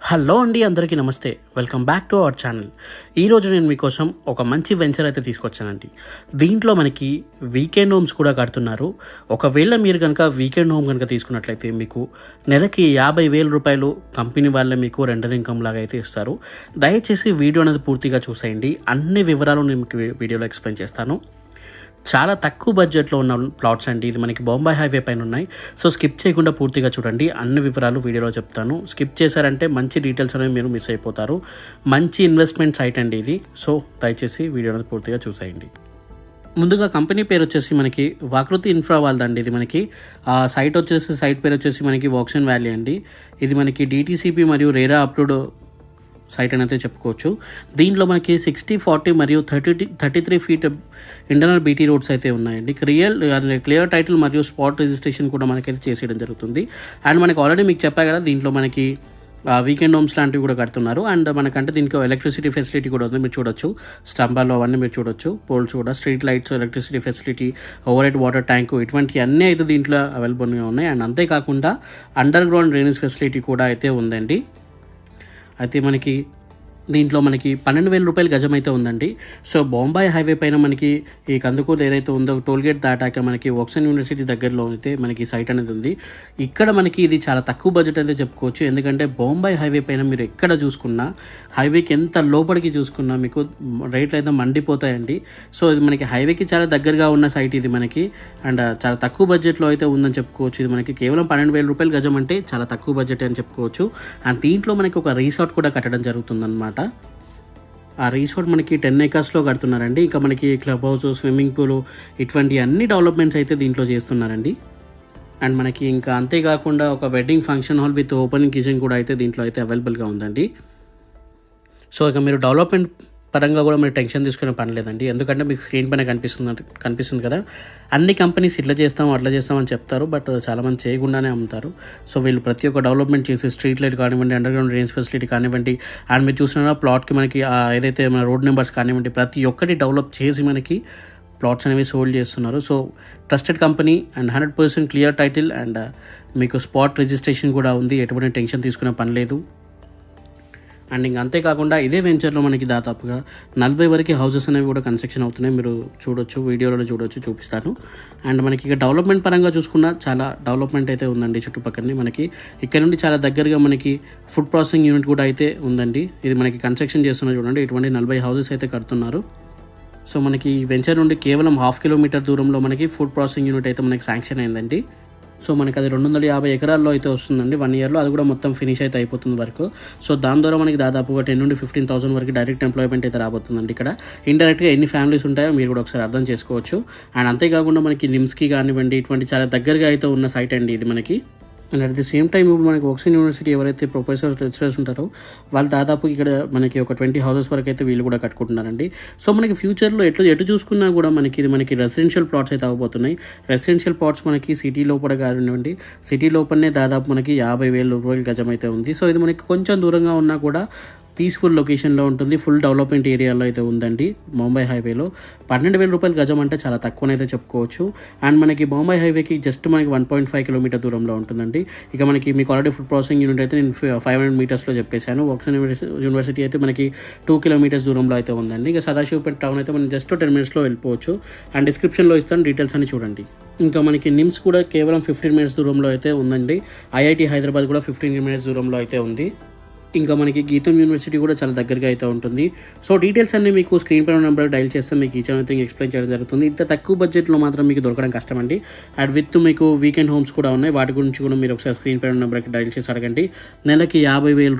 Hello అండి, అందరికీ నమస్తే. Welcome back to our channel. ఈరోజు నేను మీకోసం ఒక మంచి వెంచర్ అయితే తీసుకొచ్చానండి. దీంట్లో మనకి వీకెండ్ హోమ్స్ కూడా కడుతున్నారు. ఒకవేళ మీరు కనుక వీకెండ్ హోమ్ కనుక తీసుకున్నట్లయితే మీకు నెలకి 50,000 రూపాయలు కంపెనీ వాళ్ళే మీకు రెంటల్ ఇన్కమ్ లాగా అయితే ఇస్తారు. దయచేసి వీడియో అనేది పూర్తిగా చూసేయండి. అన్ని వివరాలు నేను మీకు వీడియోలో ఎక్స్ప్లెయిన్ చేస్తాను. చాలా తక్కువ బడ్జెట్లో ఉన్న ప్లాట్స్ అండి. ఇది మనకి బొంబాయి హైవే పైన ఉన్నాయి. సో స్కిప్ చేయకుండా పూర్తిగా చూడండి. అన్ని వివరాలు వీడియోలో చెప్తాను. స్కిప్ చేశారంటే మంచి డీటెయిల్స్ అనేవి మీరు మిస్ అయిపోతారు. మంచి ఇన్వెస్ట్మెంట్ సైట్ అండి ఇది. సో దయచేసి వీడియో అనేది పూర్తిగా చూసేయండి. ముందుగా కంపెనీ పేరు వచ్చేసి మనకి వాకృతి ఇన్ఫ్రా వాళ్ళదండి. ఇది మనకి సైట్ పేరు వచ్చేసి మనకి వాక్సన్ వ్యాలీ అండి. ఇది మనకి DTCP మరియు రేరా అప్రూవ్డ్ సైట్ అని అయితే చెప్పుకోవచ్చు. దీంట్లో మనకి 60, 40 మరియు 33 ఫీట్ ఇంటర్నల్ BT రోడ్స్ అయితే ఉన్నాయండి. క్లియర్ టైటిల్ మరియు స్పాట్ రిజిస్ట్రేషన్ కూడా మనకైతే చేసేయడం జరుగుతుంది. అండ్ మనకి ఆల్రెడీ మీకు చెప్పా కదా, దీంట్లో మనకి వీకెండ్ హోమ్స్ లాంటివి కూడా కడుతున్నారు. అండ్ మనకంటే దీనికి ఎలక్ట్రిసిటీ ఫెసిలిటీ కూడా ఉంది. మీరు చూడొచ్చు, స్తంభాలు అవన్నీ మీరు చూడొచ్చు, పోల్స్ కూడా, street lights, electricity facility, over head water tank, ఇటువంటి అన్నీ అయితే దీంట్లో అవైలబుల్గా ఉన్నాయి. అండ్ అంతేకాకుండా అండర్ గ్రౌండ్ డ్రైనేజ్ ఫెసిలిటీ కూడా అయితే ఉందండి. అయితే దీంట్లో మనకి 12,000 రూపాయల గజం అయితే ఉందండి. సో బొంబాయి హైవే పైన మనకి ఈ కందుకూరు ఏదైతే ఉందో టోల్గేట్ దాటాక మనకి వాక్సన్ యూనివర్సిటీ దగ్గరలో అయితే మనకి సైట్ అనేది ఉంది. ఇక్కడ మనకి ఇది చాలా తక్కువ బడ్జెట్ అయితే చెప్పుకోవచ్చు. ఎందుకంటే బొంబాయి హైవే పైన మీరు ఎక్కడ చూసుకున్నా, హైవేకి ఎంత లోపలికి చూసుకున్నా మీకు రేట్లు అయితే మండిపోతాయండి. సో ఇది మనకి హైవేకి చాలా దగ్గరగా ఉన్న సైట్ ఇది మనకి. అండ్ చాలా తక్కువ బడ్జెట్లో అయితే ఉందని చెప్పుకోవచ్చు. ఇది మనకి కేవలం 12,000 రూపాయల గజం అంటే చాలా తక్కువ బడ్జెట్ అని చెప్పుకోవచ్చు. అండ్ దీంట్లో మనకి ఒక రిసార్ట్ కూడా కట్టడం జరుగుతుందన్నమాట. ఆ రిసార్ట్ మనకి 10 acresలో కడుతున్నారండి. ఇంకా మనకి క్లబ్ హౌస్, స్విమ్మింగ్ పూల్, ఇటువంటి అన్ని డెవలప్మెంట్స్ అయితే దీంట్లో చేస్తున్నారండి. అండ్ మనకి ఇంకా అంతేకాకుండా ఒక wedding function hall with open kitchen కూడా అయితే దీంట్లో అయితే అవైలబుల్గా ఉందండి. సో ఇక మీరు డెవలప్మెంట్ పరంగా కూడా మీరు టెన్షన్ తీసుకునే పని లేదండి. ఎందుకంటే మీకు స్క్రీన్ పైన కనిపిస్తుంది కదా, అన్ని కంపెనీస్ ఇట్లా చేస్తాం అట్లా చేస్తామని చెప్తారు, బట్ చాలామంది చేయకుండానే అమ్ముతారు. సో వీళ్ళు ప్రతి ఒక్క డెవలప్మెంట్ చేసి స్ట్రీట్ లైట్ కానివ్వండి, అండర్ గ్రౌండ్ డ్రైనేజ్ ఫెసిలిటీ కానివ్వండి, అండ్ మీరు చూసిన ప్లాట్కి మనకి ఏదైతే మన రోడ్ నెంబర్స్ కానివ్వండి, ప్రతి ఒక్కటి డెవలప్ చేసి మనకి ప్లాట్స్ అనేవి సోల్డ్ చేస్తున్నారు. So trusted company and 100% clear title and మీకు స్పాట్ రిజిస్ట్రేషన్ కూడా ఉంది. ఎటువంటి టెన్షన్ తీసుకునే పని లేదు. అండ్ ఇంక అంతేకాకుండా ఇదే వెంచర్లో మనకి దాదాపుగా 40 వరకు హౌసెస్ అనేవి కూడా కన్స్ట్రక్షన్ అవుతున్నాయి. మీరు చూడొచ్చు, వీడియోలో చూపిస్తాను. అండ్ మనకి ఇక డెవలప్మెంట్ పరంగా చూసుకున్న చాలా డెవలప్మెంట్ అయితే ఉందండి. చుట్టుపక్కలనే మనకి ఇక్కడ నుండి చాలా దగ్గరగా మనకి ఫుడ్ ప్రాసెసింగ్ యూనిట్ కూడా అయితే ఉందండి. ఇది మనకి కన్స్ట్రక్షన్ చేస్తున్నారు చూడండి. ఇటువంటి 40 హౌసెస్ అయితే కడుతున్నారు. సో మనకి వెంచర్ నుండి కేవలం 1/2 కిలోమీటర్ దూరంలో మనకి ఫుడ్ ప్రాసెసింగ్ యూనిట్ అయితే మనకి శాంక్షన్ అయిందండి. సో మనకి అది 250 ఎకరాల్లో అయితే వస్తుందండి 1 ఇయర్లో. అది కూడా మొత్తం ఫినిష్ అయితే అయిపోతుంది వరకు. సో దాని ద్వారా మనకి దాదాపుగా 10 నుండి 15,000 వరకు డైరెక్ట్ ఎంప్లాయ్మెంట్ అయితే రాబోతుందండి. ఇక్కడ ఇండైరెక్ట్గా ఎన్ని ఫ్యామిలీస్ ఉంటాయో మీరు కూడా ఒకసారి అర్థం చేసుకోవచ్చు. అండ్ అంతేకాకుండా మనకి నిమ్స్కి కానివ్వండి, ఇటువంటి చాలా దగ్గరగా అయితే ఉన్న సైట్ అండి ఇది మనకి. And at the same time ఇప్పుడు మనకి వాక్సన్ యూనివర్సిటీ ఎవరైతే ప్రొఫెసర్స్, లెక్చరర్స్ ఉంటారో వాళ్ళు దాదాపు ఇక్కడ మనకి ఒక 20 హౌసెస్ వరకు అయితే వీళ్ళు కూడా కట్టుకుంటున్నారండి. సో మనకి ఫ్యూచర్లో ఎటు చూసుకున్నా కూడా మనకి రెసిడెన్షియల్ ప్లాట్స్ అయితే అవ్వబోతున్నాయి. రెసిడెన్షియల్ ప్లాట్స్ మనకి సిటీ లోపల కానివ్వండి, సిటీ లోపలనే దాదాపు మనకి 50,000 రూపాయల గజం అయితే ఉంది. సో ఇది మనకి కొంచెం దూరంగా ఉన్నా కూడా పీస్ఫుల్ లొకేషన్లో ఉంటుంది. ఫుల్ డెవలప్మెంట్ ఏరియాలో అయితే ఉందండి. బొంబాయి హైవేలో 12,000 రూపాయల గజం అంటే చాలా తక్కువనైతే చెప్పుకోవచ్చు. అండ్ మనకి బొంబాయి హైవేకి జస్ట్ మనకి 1.5 కిలోమీటర్ దూరంలో ఉంటుందండి. ఇక మీకు ఆల్రెడీ ఫుడ్ ప్రాసెసింగ్ యూనిట్ అయితే నేను 500 మీటర్స్లో చెప్పేశాను. వాక్సన్ యూనివర్సిటీ అయితే మనకి 2 కిలోమీటర్స్ దూరంలో అయితే ఉందండి. ఇక సదాశివపేట టౌన్ అయితే మనం జస్ట్ 10 మినిట్స్లో వెళ్ళిపోవచ్చు. అండ్ డిస్క్రిప్షన్లో ఇస్తాను, డీటెయిల్స్ అని చూడండి. ఇంకా మనకి నిమ్స్ కూడా కేవలం 15 మినిట్స్ దూరంలో అయితే ఉందండి. IIT హైదరాబాద్ కూడా 15 మినిట్స్ దూరంలో అయితే ఉంది. ఇంకా మనకి గీతం యూనివర్సిటీ కూడా చాలా దగ్గరగా అయితే ఉంటుంది. సో డీటెయిల్స్ అన్నీ మీకు స్క్రీన్ పైన నెంబర్ డైల్ చేస్తే మీకు ఈచ్ అండ్ ఎక్స్ప్లెయిన్ చేయడం జరుగుతుంది. ఇంత తక్కువ బడ్జెట్లో మాత్రం మీకు దొరకడం కష్టం అండి. అండ్ విత్ మీకు వీకెండ్ హోమ్స్ కూడా ఉన్నాయి. వాటి గురించి కూడా మీరు ఒకసారి స్క్రీన్ పైన నెంబర్కి డైల్ చేసి అడగండి. నెలకి 50,000